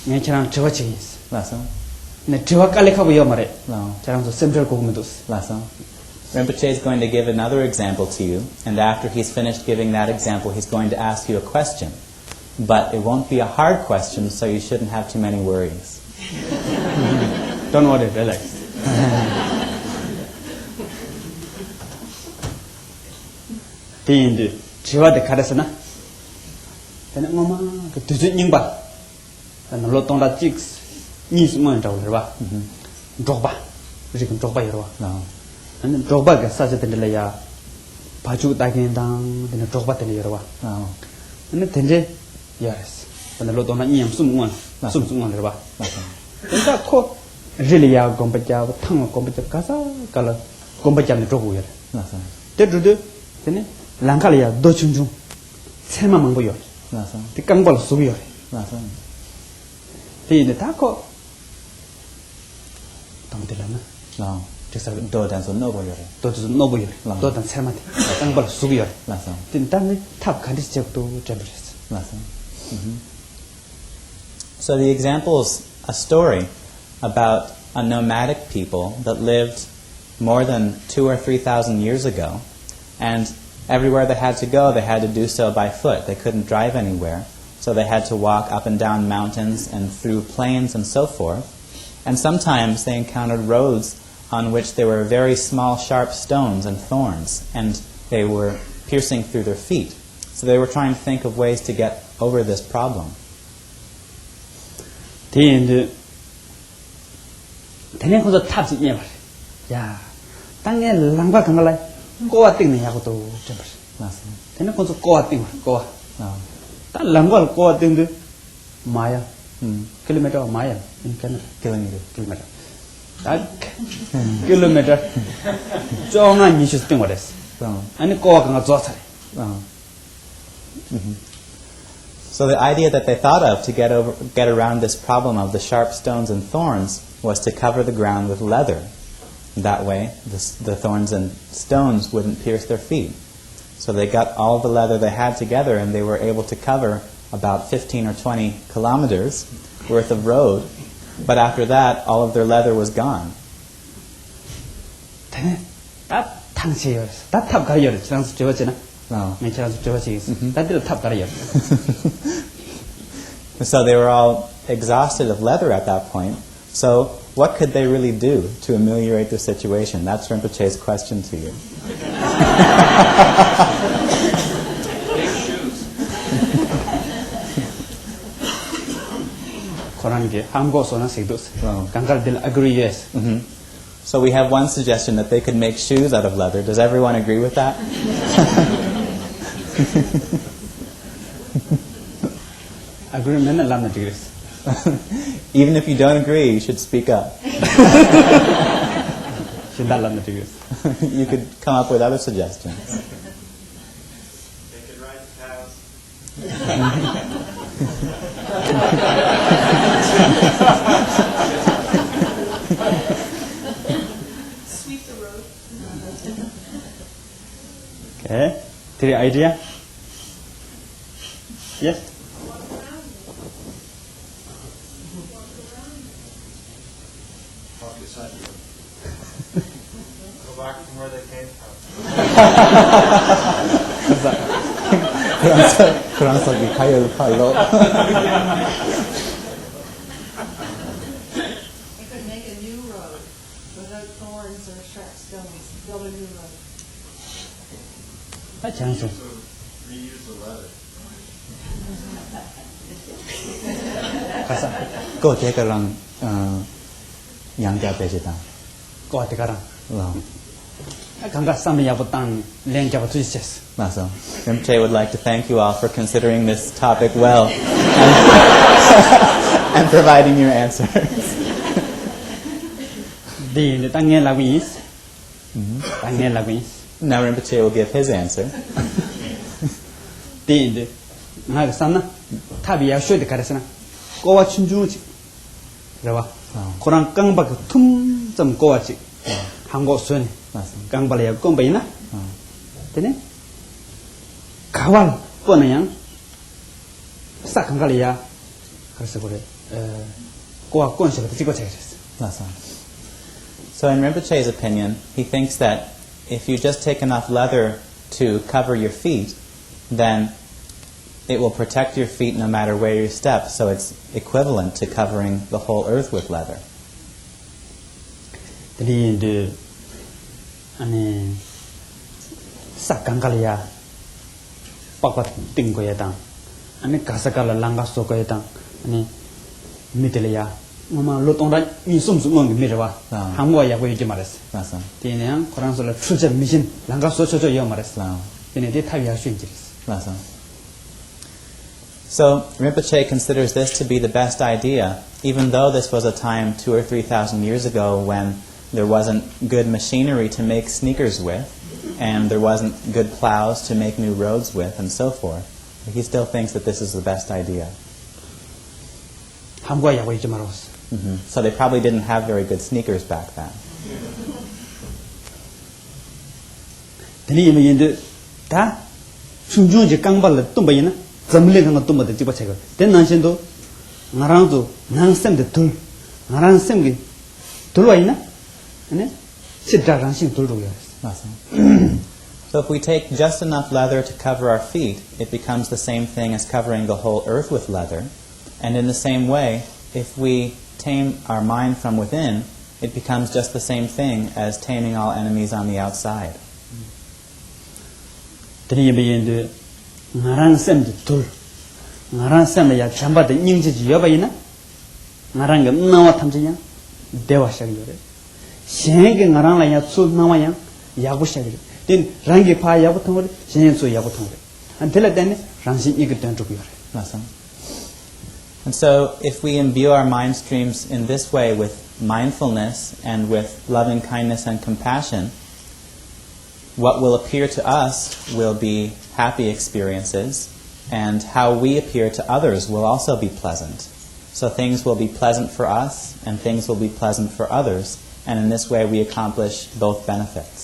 Ngecharam Chawachis. Lasso. Netuakalekabuyomare. No. Charam to central Kogumidus. Lasso. Rinpoche is going to give another example to you, and after he's finished giving that example, he's going to ask you a question. But it won't be a hard question, so you shouldn't have too many worries. Don't worry, relax. Tindu, Chiva de Kadasana. Then Mama, to do Nimba. And Lotonda chicks, Nis Montawa. Droba. You can drop by your No. and Droba such a Tendelaya. Paju taking down, then a Droba Tenderwa. No. And the Tende, yes. And the Lotona Yam someone, someone river. And that call really a Gombaja, tongue of Gombaja Casa, color Gombaja and Drobu. Nothing. Did you do? Then Lankalia, Dochunju, Sema Mamboyo, Nothing. the Kambal Subio. Nothing. The taco. Don't tell them. No. Just a dot and so nobody. Dot is noble, dot and Semati, Kambal Subio. Nothing. Didn't tell me tap candy check to Jabris. Nothing. So the example's a story about a nomadic people that lived more than 2,000 or 3,000 years ago, and everywhere they had to go, they had to do so by foot. They couldn't drive anywhere, so they had to walk up and down mountains and through plains and so forth. And sometimes they encountered roads on which there were very small, sharp stones and thorns, and they were piercing through their feet. So they were trying to think of ways to get over this problem. Then was a tap in ever. Yeah. Tangan Lamba Kamala, go a thing in Yakoto Jabris. Then it was a go a thing, go. That Lamba go a thing, Maya, kilometer of Maya in Canada, kilometer. That kilometer, John and you should think what is. And go on a daughter. So the idea that they thought of to get around this problem of the sharp stones and thorns was to cover the ground with leather. That way, the thorns and stones wouldn't pierce their feet. So they got all the leather they had together, and they were able to cover about 15 or 20 kilometers worth of road. But after that, all of their leather was gone. That tongue's yours. That tap got yours. Sounds Georgiana. No. That did a tap got yours. So they were all exhausted of leather at that point. So what could they really do to ameliorate the situation? That's Rinpoche's question to you. Agree, yes. So we have one suggestion that they could make shoes out of leather. Does everyone agree with that? Agreement and lama degrees. Even if you don't agree, you should speak up. You could come up with other suggestions. They could ride cows. Sweep the road. Okay. The idea? Yes? Walk beside you. Go back from where they came from. You could make a new road without thorns or sharp stones. Build a new road. That's answer. Reuse the leather. Go take a run. Yangja Bejita. Go at the Karan. Well, I can't get some Yabutang, Lenja Twistes. so Rinpoche would like to thank you all for considering this topic well and providing your answers. The Tangian Lawis. Tangian Lawis. Now Rinpoche will give his answer. The Nagasana Tabia showed the Karasana. Go watch Juji. Rava. Koran Gangbak Tum some Goachi. Hango Sun. Gangbalia Gombaina. Then Kawan Ponayang Sakangalia 그래서 그래 고아 꼰시부터 찍어 차겠어. So in Rinpoche's opinion, he thinks that if you just take enough leather to cover your feet, then it will protect your feet no matter where you step, so it's equivalent to covering the whole earth with leather. 근데 아니 싹강갈이야 빡빡 띵 거야 당 아니 가사깔 랑가 쏘거야 당 아니 미들이야 엄마 로똥다 이숨숨은 미르와 한국어 야고 이제 말했어. 맞아. 그냥 코란솔 출제 미신 랑가 쏘쳐져 여 말했어. 얘네들 타위야 쉰지리스. 맞아. So Rinpoche considers this to be the best idea, even though this was a time 2,000 or 3,000 years ago when there wasn't good machinery to make sneakers with, and there wasn't good plows to make new roads with, and so forth. He still thinks that this is the best idea. 한국어 야고 이제 말했어. So they probably didn't have very good sneakers back then. 드니 얘네들 다 순중지 깡발을 또 뭐이나 점을링한 것도 못 찍어 채고 된 난신도 나랑도 난샘데 둘 나랑 샘게 둘와 있나? 아니 시다랑신 둘도요. So if we take just enough leather to cover our feet, it becomes the same thing as covering the whole earth with leather. And in the same way, if we tame our mind from within, it becomes just the same thing as taming all enemies on the outside. 드니 얘네들 나랑 샘데 둘 나랑 샘야 참바데 닝지지 여바이나 나랑 게 나와 탐지냐 대화시작이 그래. 신에게 나랑 라야 수 나와야 야구 시작이 된 랑게 파 야구 통을 신의 수 야구 통을 안 될래 때문에 랑신 이거 된 쪽이 그래. And so if we imbue our mind streams in this way with mindfulness and with loving kindness and compassion, what will appear to us will be happy experiences, and how we appear to others will also be pleasant. So things will be pleasant for us, and things will be pleasant for others, and in this way we accomplish both benefits.